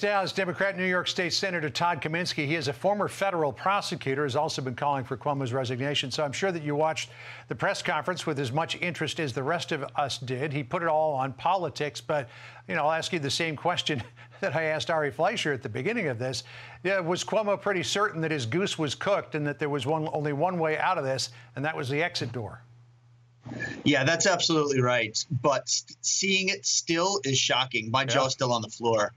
us now is Democrat New York State Senator Todd Kaminsky. He is a former federal prosecutor, has also been calling for Cuomo's resignation. So I'm sure that you watched the press conference with as much interest as the rest of us did. He put it all on politics, but, I'll ask you the same question that I asked Ari Fleischer at the beginning of this. Yeah, was Cuomo pretty certain that his goose was cooked and that there was only one way out of this, and that was the exit door? Yeah, that's absolutely right. But seeing it still is shocking. My jaw's still on the floor.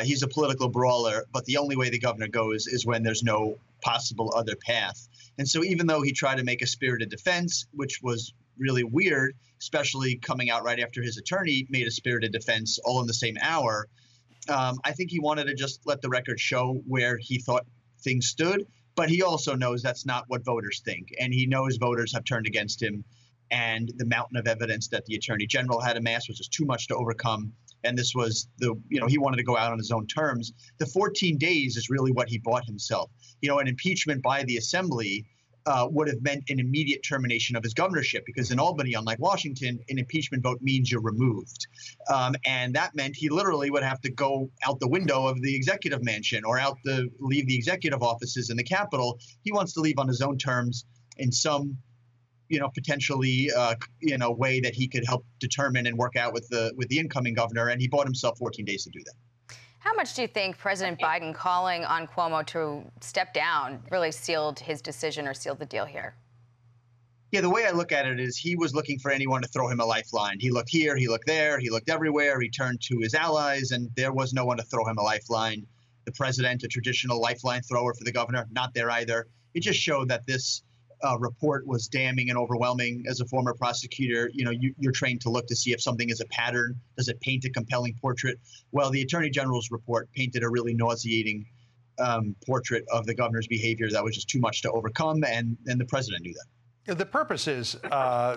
He's a political brawler, but the only way the governor goes is when there's no possible other path. And so even though he tried to make a spirited defense, which was really weird, especially coming out right after his attorney made a spirited defense all in the same hour, I think he wanted to just let the record show where he thought things stood. But he also knows that's not what voters think. And he knows voters have turned against him. And the mountain of evidence that the attorney general had amassed was just too much to overcome. And this was he wanted to go out on his own terms. The 14 days is really what he bought himself. An impeachment by the assembly would have meant an immediate termination of his governorship, because in Albany, unlike Washington, an impeachment vote means you're removed. And that meant he literally would have to go out the window of the executive mansion or leave the executive offices in the Capitol. He wants to leave on his own terms in some potentially, way that he could help determine and work out with the incoming governor. And he bought himself 14 days to do that. How much do you think President Biden calling on Cuomo to step down really sealed his decision or sealed the deal here? Yeah, the way I look at it is he was looking for anyone to throw him a lifeline. He looked here, he looked there, he looked everywhere. He turned to his allies, and there was no one to throw him a lifeline. The president, a traditional lifeline thrower for the governor, not there either. It just showed that this report was damning and overwhelming. As a former prosecutor, you're trained to look to see if something is a pattern. Does it paint a compelling portrait? Well, the attorney general's report painted a really nauseating portrait of the governor's behavior that was just too much to overcome, and the president knew that. The purposes,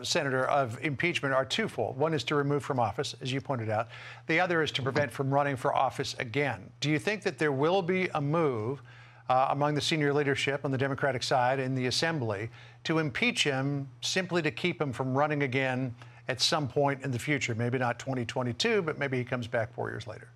Senator, of impeachment are twofold. One is to remove from office, as you pointed out. The other is to prevent from running for office again. Do you think that there will be a move among the senior leadership on the Democratic side in the Assembly to impeach him simply to keep him from running again at some point in the future? Maybe not 2022, but maybe he comes back 4 years later.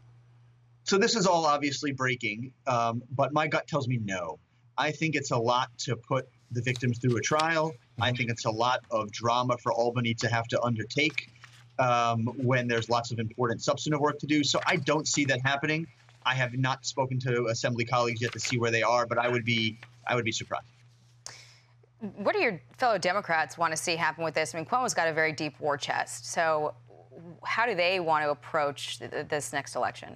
So this is all obviously breaking, but my gut tells me no. I think it's a lot to put the victims through a trial. I think it's a lot of drama for Albany to have to undertake when there's lots of important substantive work to do. So I don't see that happening. I have not spoken to Assembly colleagues yet to see where they are, but I would be surprised. What do your fellow Democrats want to see happen with this? I mean, Cuomo's got a very deep war chest. So how do they want to approach this next election?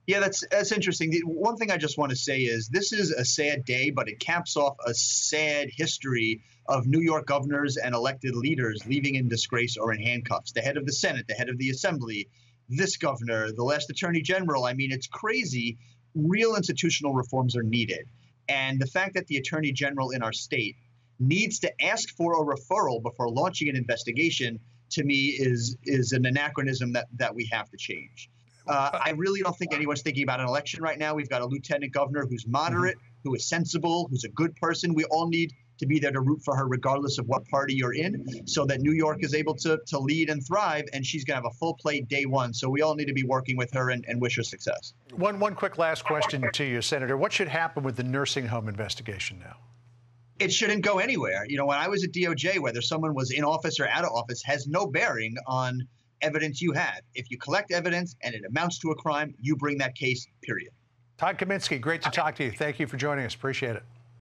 Yeah, that's interesting. The one thing I just want to say is this is a sad day, but it caps off a sad history of New York governors and elected leaders leaving in disgrace or in handcuffs. The head of the Senate, the head of the Assembly, this governor, the last attorney general. I mean, it's crazy. Real institutional reforms are needed. And the fact that the attorney general in our state needs to ask for a referral before launching an investigation, to me, is an anachronism that we have to change. I really don't think anyone's thinking about an election right now. We've got a lieutenant governor who's moderate, who is sensible, who's a good person. We all need to be there to root for her regardless of what party you're in, so that New York is able to lead and thrive, and she's going to have a full plate day one. So we all need to be working with her and wish her success. One quick last question to you, Senator. What should happen with the nursing home investigation now? It shouldn't go anywhere. When I was at DOJ, whether someone was in office or out of office has no bearing on evidence you have. If you collect evidence and it amounts to a crime, you bring that case, period. Todd Kaminsky, great to talk to you. Thank you for joining us. Appreciate it.